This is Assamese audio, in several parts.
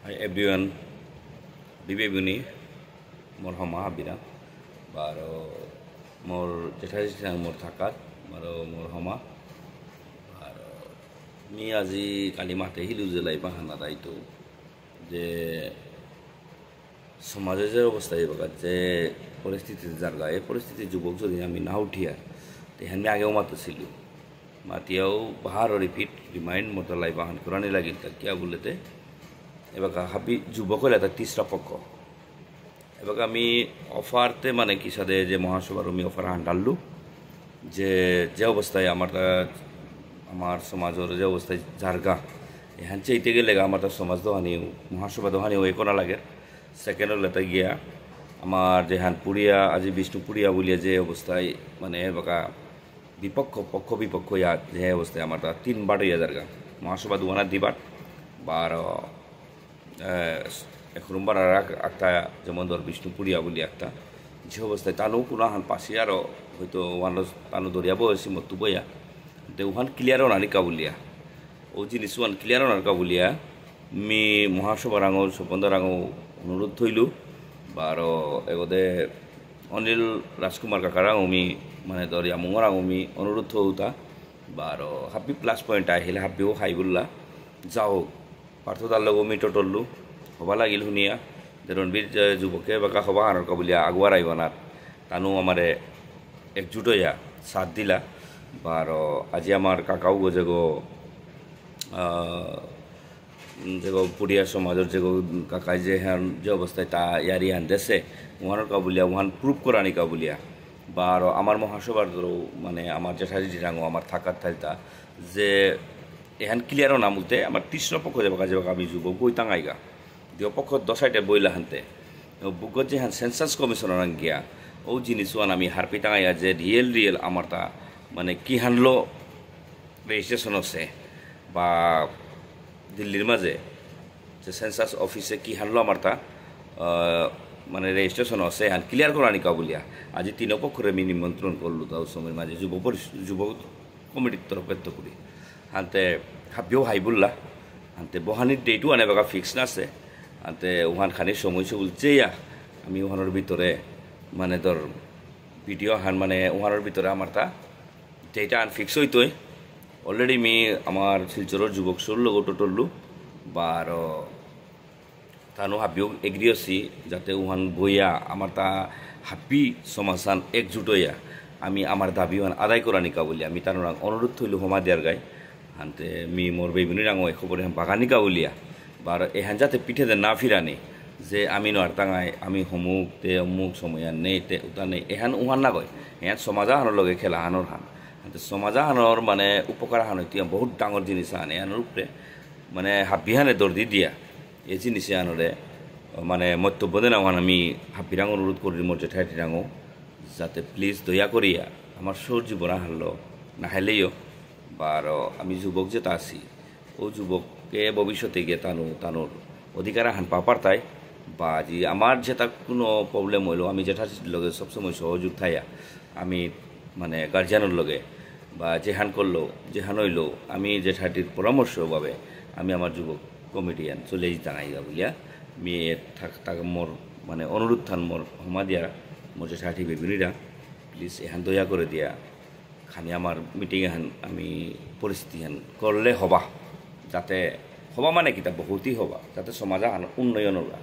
Hi everyone, Bibebuni, more Homa Habira, Baro more Jetasis and more Takat, Baro more Homa, Baro me as the Kalimate Hiluzela Bahanadaito, the Somazer was the Polistiti Zarga, a Polistiti Jubok, I mean out here, the Hanyagomata Silu. Matiao Baharo repeat, remind Motalai Bahan, Kuranila Gita, Bulete. এবাকা হাবি যুবকলে এটা তিসরা পক্ষ এবাকা আমি অফারতে মানে কি সাথে যে মহাসভার আমি অফার হান্ডাললু যে অবস্থায় আমার সমাজের যে অবস্থায় জারগা এখান চাইতে গেলে আমার সমাজ দোহানি মহাসভা দোহানি ওই করা লাগে সেকেন্ড লেতে গিয়া আমার যে হান পুরিয়া আজি বিষ্ণুপুরিয়া বলিয়া যে অবস্থায় মানে এবাকা পক্ষ বিপক্ষ ইয়া যে অবস্থায় আমার 3 বার ইয়া জারগা মহাসভা দোহানা দিবার বার এখন একটা যেমন ধর বিষ্ণুপুরিয়া বলি একটা যে অবস্থায় তানও কোনো হান পাশে আরও হয়তো ওয়ান তানু দরিয়া বয়সী মতো বইয়া দে ওহান ক্লিয়ারও নানিকা বলিয়া ও জিনিস ওয়ান ক্লিয়ারও নানিকা বলিয়া মি মহাসভা রাঙো সপন্দ রাঙো অনুরোধ থইলু বা আরও এগোদে অনিল রাজকুমার কাকারাং মি মানে দরিয়া মুঙরাং মি অনুরোধ থৌতা বা আরও হাবি প্লাস পয়েন্ট আহিলে হাবিও হাইবুল্লা যাও পার্থতার লগ মি টটললু হবা লাগিল শুনিয়া যে রণবীর যুবকে বাকা হবা হানোর কাবুলিয়া আগুয়ার আইবানার তানু আমারে একজুট হইয়া সাথ দিলা বা আরও আজি আমার কাকাও যেগো পুরিয়া সমাজের যেগো কাকাই যে হ্যান যে অবস্থায় তা ইয়ারি হান দেশে উহানোর কাবুলিয়া উহান প্রুভ করানি কাবুলিয়া বা আরও আমার মহাসভার মানে আমার জেঠাজি জিরাঙো আমার থাকার থাইতা যে এখান ক্লিয়ারও নামুতে আমার তৃষ্ণ পক্ষ যাবো কাজে আমি যুবক বই টাঙাইগা দিও পক্ষ দশাইটে বইলা হানতে বুকত যে হ্যান সেন্সাস কমিশনার গিয়া ও জিনিস আমি হারপি টাঙাইয়া যে রিয়েল আমার তা মানে কি হানলো রেজিস্ট্রেশন আছে বা দিল্লির মাঝে যে সেন্সাস অফিসে কি হানলো আমার তা মানে রেজিস্ট্রেশন আছে হ্যান ক্লিয়ার করা নিকা বলিয়া আজি 3 পক্ষরে আমি নিমন্ত্রণ করলো তাও সময়ের মাঝে যুব কমিটির তরফের তো করি হানতে হাবিও হাইবুল্লা হানতে বহানির ডেটও আনে বাকা ফিক্স না আছে হানতে ওহান খানির সময় চলছেইয়া আমি ওহানোর ভিতরে মানে ধর ভিডিও হান মানে ওহানোর ভিতরে আমার তা ডেটা আন ফিক্স হইতই অলরেডি আমি আমার শিলচরের যুবক সুর লোক টোটললু বা আরও তানো হাবিও এগ্রি আছি যাতে ওহান বইয়া আমার তা হাবি সমাধান একজুট হইয়া আমি আমার দাবি আদায় করা নিকা বলি আমি তার অনুরোধ হইল হমা দিয়ার গাই হানতে মি মোর বেগুনি রাঙো খবরে বাগানিকা বলিয়া বা এহান যাতে পিঠে দে না ফিরানি যে আমি নয় টাঙাই আমি হমুক তে অমুক সময় নেই তে উতা নেই এহান উহান না কয় এহান সমাজা হানোর লগে খেলা হানোর হান হানতে সমাজা হানোর মানে উপকার হান এতিয়া বহুত ডাঙর জিনিস হান এহানোর উপরে মানে হাবিহানে দর্দি দিয়া এই জিনিসে আনরে মানে মন্তব্য দেন আমি হাবিরাং অনুরোধ করি মোর জেঠাইটি রাঙো যাতে প্লিজ দয়া করিয়া আমার সৌর জীবন হারলো না হাইলেও বা আরও আমি যুবক যেটা আছি ও যুবককে ভবিষ্যতে গিয়ে তানোর অধিকার হান পাপার তাই বা আজি আমার যেটা কোনো প্রবলেম হইলো আমি জেঠার লগে সবসময় সহযোগ থাইয়া আমি মানে গার্জিয়ানের লগে বা যেহান করলো যেহান হইলো আমি জেঠাটির পরামর্শভাবে আমি আমার যুবক কমিটিয়ান চলে জানাইগা বলিয়া মেয়ে থাক মোর মানে অনুরোধ থান মোর হমা দিয়া মোর জেঠাটি বেগুনিরা প্লিজ এহান দয়া করে দিয়া খানি আমার মিটিং এখান আমি পরিস্থিতি হেন করলে হবা যাতে হবা মানে কিতা বহুতই হবা যাতে সমাজ উন্নয়ন হবা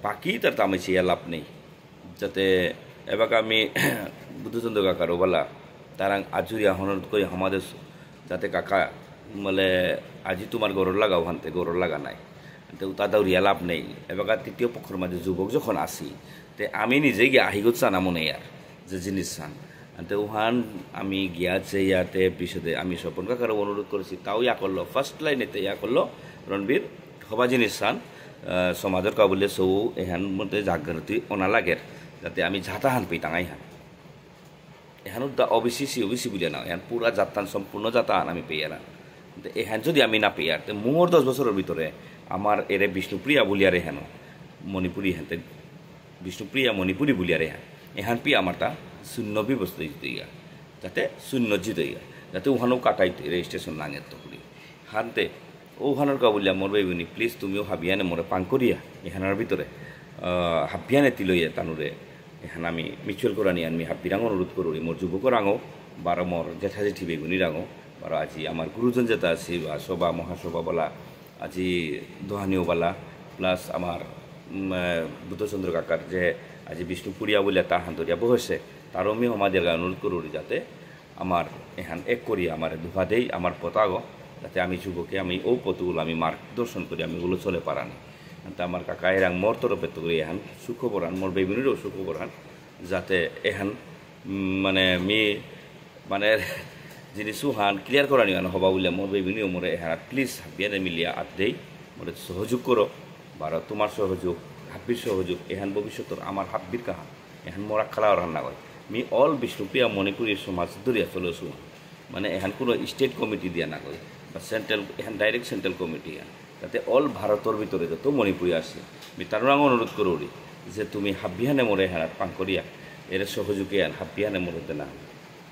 বাকি তার আমি চেয়ে লাভ নেই যাতে এবার আমি বুদ্ধচন্দ্র কাকার বলা তার আজুরি অনুরোধ করি আমাদের যাতে কাকা মানে আজি তোমার গরুর লাগাও হানতে গরুর লাগা নাই তা দাউরিয়া লাভ নেই এবার তৃতীয় পক্ষের মাঝে যুবক যখন আসি তে আমি নিজে গিয়ে আহিগত চানা মনে আর যে জিনিস চান তো ওহান আমি গিয়াছে ইয়াতে পিছতে আমি স্বপন কাকার অনুরোধ করেছি তাও ইয়া করলো ফার্স্ট লাইনেতে ইয়া করলো রণবীর হবা জিনিস চান সমাজের কাবুলে সৌ এহান মধ্যে জাগ্রতি অনা লাগে যাতে আমি ঝাঁটা হান পেয়ে টাঙাই হান এহানো ওবিসি বুলিয়া না এহান পুরা যাত্রান সম্পূর্ণ যাত্রা আমি পেয়ে না এহান যদি আমি না পেয়ে আর মোর 10 বছরের ভিতরে আমার এরে বিষ্ণুপ্রিয়া বলিয়ারে হেন মণিপুরী হেনতে বিষ্ণুপ্রিয়া মণিপুরী বলিয়ারে হ্যাঁ এহান পি আমার তা শূন্য ব্যবস্থা দিতে যাতে শূন্য জিত যাতে ওখানেও কাটাইতে রেজিস্ট্রেশন নাঙের তো করি হানতে ওখানোর কাবুলিয়া মোর বেগুনি প্লিজ তুমিও হাবিয়ানে মোরে পাং করিয়া এখানের ভিতরে হাবিয়ানে তিলইয়া তানুরে এখানে আমি মিউচুয়াল করা নিয়ে আমি হাব্বিরাং অনুরোধ করি মোর যুবকর আঙো বারো মোর জেঠা জেঠি বেগুনি রাঙো বারো আজি আমার গুরুজন যেটা আছে বা সভা মহাসভা বলা আজি দোহানিও বলা প্লাস আমার বুদ্ধচন্দ্র কাকার যে আজি বিষ্ণুপুরিয়া বলে তা হান্তরিয়া বসে তারও আমি আমাদের অনুরোধ করি যাতে আমার এখান এক করি আমার দুহা দেই আমার পতাগ যাতে আমি যুবকে আমি ও পথগুলো আমি মার্গদর্শন করি আমি ওগুলো চলে পারানি তা আমার কাকা এরাং মোর তরফে তো করি এখান সুখবরান মোর বেগুনিরও সুখবরান যাতে এখান মানে মানে যিনি সুহান ক্লিয়ার করা নিয়ে হবা বলে মোর বেগুনিও মোরে এখান প্লিজ হাবিয়ানে মিলিয়া আত দেই মোরে সহযোগ করো বারো তোমার সহযোগ হাব্বির সহযোগ এখান ভবিষ্যতের আমার হাব্বির কাহা এখান মোরা খালা রান্না হয় মি অল বিষ্ণুপ্রিয়া মণিপুরী সমাজ ধরিয়া চলেছো মানে এখান কোনো স্টেট কমিটি দিয়া না কয় বা সেন্ট্রাল এখান ডাইরেক্ট সেন্ট্রাল কমিটি যাতে অল ভারতের ভিতরে যত মণিপুরী আসে আমি তার অনুরোধ করি যে তুমি হাব্বিহানে মোরে এখান পাং করিয়া এর সহযোগে আন হাব্বিহানে মোরতে না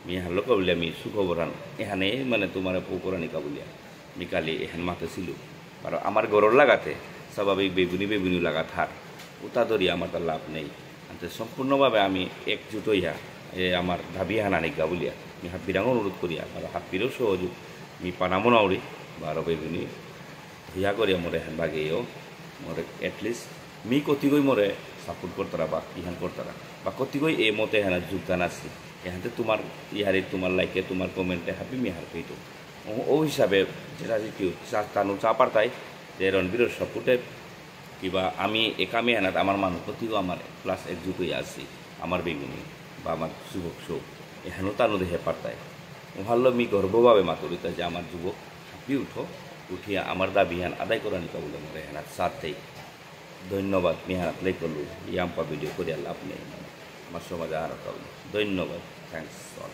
মি হারলো কবলে আমি সুখবরান এখানে মানে তোমার পৌকরানি কাবুলিয়া মি কালি এখান মাতে ছিল আর আমার গরর লাগাতে স্বাভাবিক বেগুনি লাগা থার উতা ধরি আমার তার লাভ নেই সম্পূর্ণভাবে আমি একজুট হইয়া আমার দাবি হানানি গাবুলিয়া আমি হাব্বিরাং অনুরোধ করিয়া আর হাব্বিরও সহযোগ মি পানামো নাউরি বা আরো বেগুনি হিয়া করিয়া মোরে হেন বাগেও মোরে এটলিস্ট মি কতিগই মোরে সাপোর্ট করতারা বা ইহান করতারা বা কতিগই এই মতে হেনা যোগদান আছে এখানতে তোমার ইহারে তোমার লাইকে তোমার কমেন্টে হাবি মি হার পেইতো ও হিসাবে যেটা কেউ তানু চা পারতাই যে রণবীরের সাপোর্টে কিবা আমি একামে আনাত আমার মানুষ প্রতিও আমার প্লাস একজুট হয়ে আসি আমার বেগুনি বা আমার যুবক শোক এখানেও তানো দেখে পারতায় ভালো মি গর্বভাবে মাতুরিতা যে আমার যুবক হাঁপি উঠো উঠিয়া আমার দাবিহান আদায় করা নিকা বলে মরে হেনাত সাথেই ধন্যবাদ মিহানাত লাই করলু ইয়াম্পা ভিডিও করিয়া লাভ নেই আমার সমাজে আর ধন্যবাদ থ্যাংকস অল